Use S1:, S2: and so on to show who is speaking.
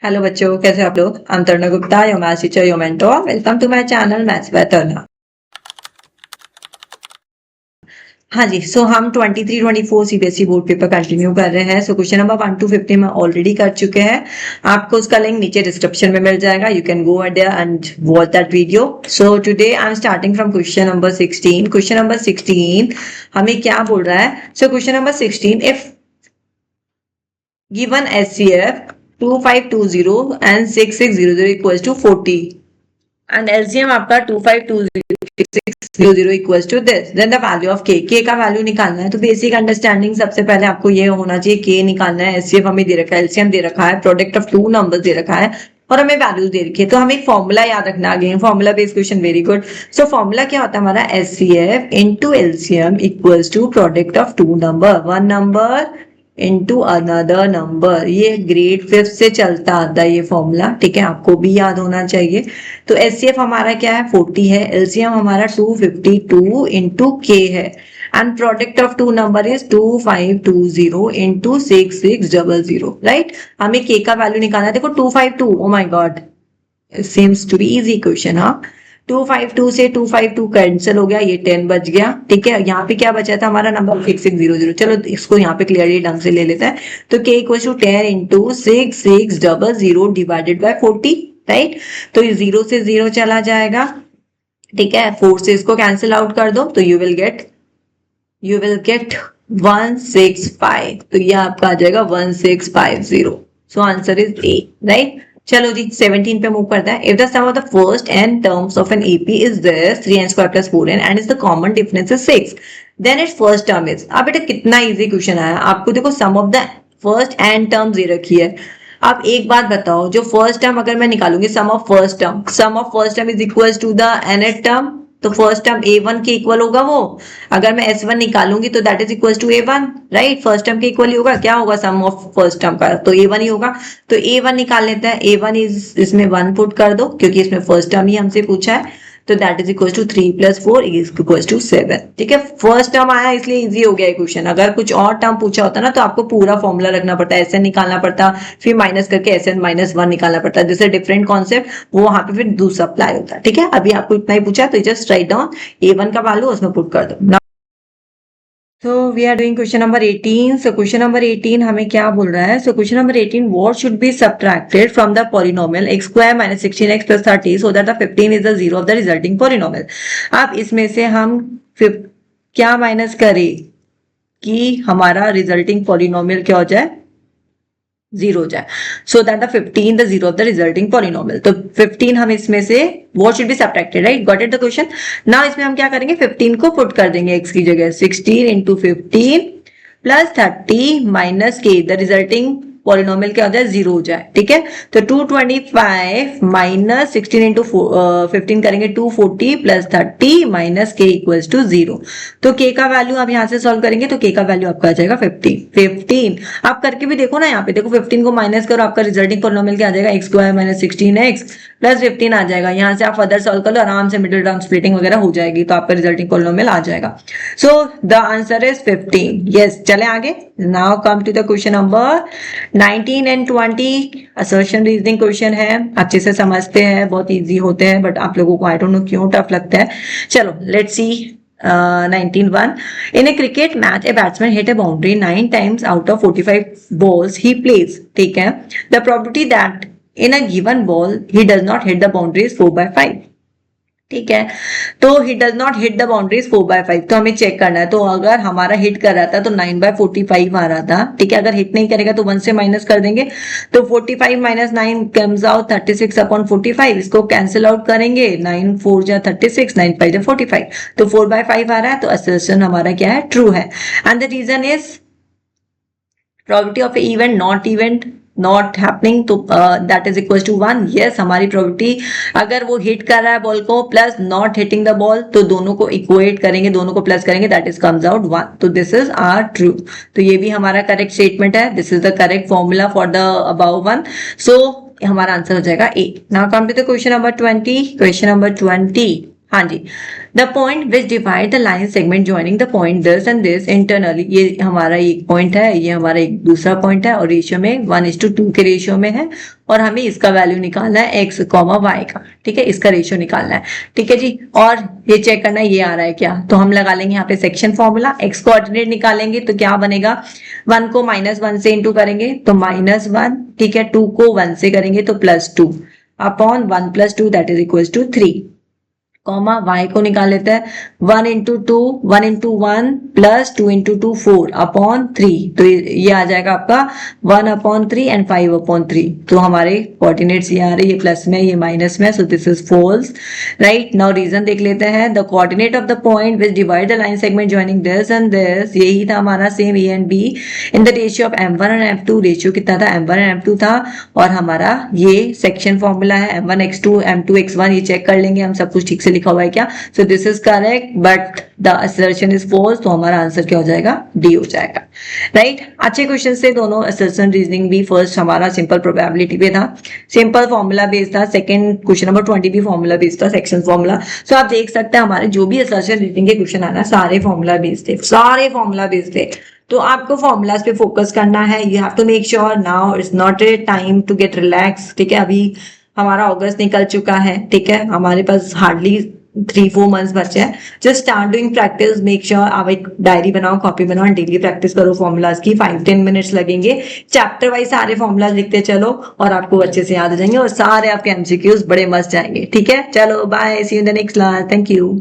S1: Hello बच्चों, कैसे आप लोग। I'm Tarna Gupta, your maths teacher, your mentor. Welcome to my channel Maths by Tarna. हाँ जी, सो हम 23-24 सीबीएसई बोर्ड पेपर कंटिन्यू कर रहे हैं। सो क्वेश्चन नंबर 1 to 50 में ऑलरेडी कर चुके हैं। आपको उसका लिंक नीचे डिस्क्रिप्शन में मिल जाएगा। You can go there and watch that video. So today I am starting from question number 16। Question number 16 हमें क्या बोल रहा है। So question number 16, if given SCF 2520 and 6600 equals to 40 and LCM आपका 2520 equals to this, then the value of K का value निकालना है। तो बेसिक अंडरस्टैंडिंग सबसे पहले आपको ये होना चाहिए, K निकालना है, SCF हमें दे रखा है, LCM दे रखा है, product of two numbers they रखा है और हमें वैल्यूज दे रखी है। तो हमें फॉर्मूला याद रखना। Again formula based question, very good. So formula क्या होता है हमारा, SCF into LCM equals to product of two number, one number into another number. ये ग्रेड 5 से चलता आता है ये फॉर्मूला, ठीक है, आपको भी याद होना चाहिए। तो SCF हमारा क्या है, 40 है, LCM हमारा 252 इंटू K है and product of two number is 2520 into 6600, right. हमें K का वैल्यू निकालना है। देखो 252, oh my god, seems to be easy question. हाँ, 252 से 252 कैंसिल हो गया, ये 10 बच गया, ठीक है। यहाँ पे क्या बचा था हमारा नंबर 6600। चलो इसको यहाँ पे क्लियरली ढंग से ले लेते हैं। तो K equal to 10 into 6600 divided by 40, right. तो ये 0 से 0 चला जाएगा, ठीक है। 4 से इसको कैंसिल आउट कर दो तो यू विल गेट 165। तो ये आपका आ जाएगा 1650। So answer is A, right. चलो जी 17 पे मूव करता है। If the sum of the first n terms of an AP is this 3n square plus 4n and is the common difference is 6, then its first term is. अब बेटा कितना easy question आया आपको। देखो sum of the first n terms दे रखी है। अब एक बात बताओ, जो फर्स्ट टर्म अगर मैं निकालूंगी sum of first term is equal to the nth term, तो फर्स्ट टर्म a1 के इक्वल होगा वो। अगर मैं s1 निकालूंगी तो that is equal to a1, right. First term के इक्वल ही होगा। क्या होगा सम ऑफ फर्स्ट टर्म का, तो a1 ही होगा। तो a1 निकाल लेते हैं। a1 इज, इसमें 1 पुट कर दो क्योंकि इसमें फर्स्ट टर्म ही हमसे पूछा है। तो that is equal to 3 plus 4 is equal to 7, ठीक है। फर्स्ट टर्म आया इसलिए इजी हो गया क्वेश्चन। अगर कुछ और टर्म पूछा होता ना तो आपको पूरा फॉर्मूला रखना पड़ता है, SN निकालना पड़ता, फिर माइनस करके SN -1 निकालना पड़ता है। जैसे डिफरेंट कॉन्सेप्ट वो वहां पे फिर दूसरा अप्लाई होता है, ठीक है। अभी आपको इतना ही पूछा तो जस्ट राइट डाउन A1 का वैल्यू उसमें पुट कर दो। So we are doing question number 18. So question number 18 हमें क्या बोल रहा है। So question number 18, what should be subtracted from the polynomial x square minus 16x plus 30 so that the 15 is the zero of the resulting polynomial. अब इसमें से हम क्या माइनस करें कि हमारा रिजल्टिंग पॉलिनोमियल क्या हो जाए, 0 हो जाए। So that the 15 the zero of the resulting polynomial. तो 15 हम इसमें से what should be subtracted, right? Got it the question? Now इसमें हम क्या करेंगे, 15 को पुट कर देंगे x की जगह। 16 इंटू 15 प्लस 30 माइनस के, द रिजल्टिंग पॉलिनोमियल क्या हो जाए, 0 हो जाए, ठीक है। तो 225 माइनस 16 इंटू 15 करेंगे 240 प्लस 30 माइनस के इक्वल्स टू 0। तो k का वैल्यू आप यहाँ से सॉल्व करेंगे तो k का वैल्यू आपका आ जाएगा 15। आप करके भी देखो ना, यहाँ पे देखो 15 को माइनस करो, आपका रिजल्टिंग पॉलिनोमियल क्या आ जाएगा, x square minus 16x plus 15 आ जाएगा। यहाँ से आप फर्दर सॉल्व कर लो, आराम से मिडिल टर्म स्प्लिटिंग वगैरह हो जाएगी तो आपका रिजल्टिंग पॉलिनोमियल आ जाएगा। So the answer is 15। Yes, चले आगे। Now come to the question number 19 and 20 assertion reasoning question है। अच्छे से समझते हैं, बहुत इजी होते हैं, बट आप लोगों को आई डोंट नो क्यों टफ लगता है। चलो let's see 19(1). In a cricket match, a batsman hit a boundary 9 times out of 45 balls he plays. ठीक है, the probability that in a given ball he does not hit the boundary is 4/5. ठीक है, तो he does not hit the boundary is 4/5। तो हमें check करना है। तो अगर हमारा हिट कर रहा था तो 9/45 आ रहा था, ठीक है। अगर हिट नहीं करेगा तो 1 से माइनस कर देंगे। तो 45 माइनस 9 कम्स आउट 36/45। इसको कैंसिल आउट करेंगे, 9 4 जा 36, 9 5 जा 45। तो 4/5 आ रहा है। तो असर्शन हमारा क्या है, ट्रू है। And the reason is probability of event not happening, तो that is equal to 1। Yes, हमारी प्रोबेबिलिटी अगर वो हिट कर रहा है बॉल को plus not hitting the ball, तो दोनों को इक्वेट करेंगे, दोनों को प्लस करेंगे, दैट इज कम्स आउट 1। तो दिस इज आर ट्रू। तो ये भी हमारा करेक्ट स्टेटमेंट है। This is the correct formula for the above one. So हमारा आंसर हो जाएगा A. Now come to the question number 20। Question number 20 हाँ जी, the point which divide the line segment joining the point this and this internally, ये हमारा एक point है, ये हमारा एक दूसरा पॉइंट है और रेशियो में 1:2 के रेशियो में है और हमें इसका वैल्यू निकालना है x, y का, ठीक है, इसका रेशियो निकालना है, ठीक है जी। और ये चेक करना है ये आ रहा है क्या, तो हम लगा लेंगे यहाँ पे सेक्शन फॉर्मूला, x कोऑर्डिनेट निकालेंगे तो क्या बनेगा, 1 को -1 से इंटू करेंगे तो -1, ठीक है, 2 को 1 से करेंगे तो +2 upon 1 + 2 that is equal to 3, comma y को निकाल लेते हैं 1 × 2 1 × 1 प्लस 2 × 2 4 अपॉन 3, तो ये आ जाएगा आपका 1/3 एंड 5/3। तो हमारे कोऑर्डिनेट्स ये आ रही है प्लस में, ये माइनस में, so this is false, right. Now reason देख लेते हैं, the coordinate of the point which divide the line segment joining this and this, यही था हमारा same a and b in the ratio of m1 and m2, ratio कितना था, m1 and m2 था, और हमारा ये सेक्शन फॉर्मूला है m1x2 m2x1, ये चेक कर लेंगे हम सब कुछ ठीक से लिखा हुआ है क्या, so this is correct but the assertion is false, तो हमारा आंसर क्या हो जाएगा, डी हो जाएगा, राइट। अच्छे क्वेश्चन से दोनों, असर्शन रीजनिंग भी, फर्स्ट हमारा सिंपल प्रोबेबिलिटी पे था, सिंपल फॉर्मूला बेस्ड था, सेकंड क्वेश्चन नंबर 20 भी फॉर्मूला बेस्ड था, सेक्शन फॉर्मूला। सो आप देख सकते हैं हमारे जो भी असर्शन रीजनिंग के क्वेश्चन आना सारे फॉर्मूला बेस्ड थे, सारे फॉर्मूला बेस्ड थे, तो आपको फॉर्मूलाज पे फोकस करना है, you have to make sure now it's not a time to get relax, ठीक है। अभी हमारा अगस्त निकल चुका है, ठीक है, हमारे पास हार्डली 3-4 मंथ्स बचे हैं, just start doing practice, make sure आप एक डायरी बनाओ, कॉपी बनाओ, डेली प्रैक्टिस करो फॉर्मूलाज की, 5-10 मिनट्स लगेंगे, चैप्टर वाइज सारे फॉर्मूलाज लिखते चलो और आपको अच्छे से याद हो जाएंगे और सारे आपके एमसीक्यूज बड़े मस्त जाएंगे, ठीक है। चलो bye, see you in the next class, thank you.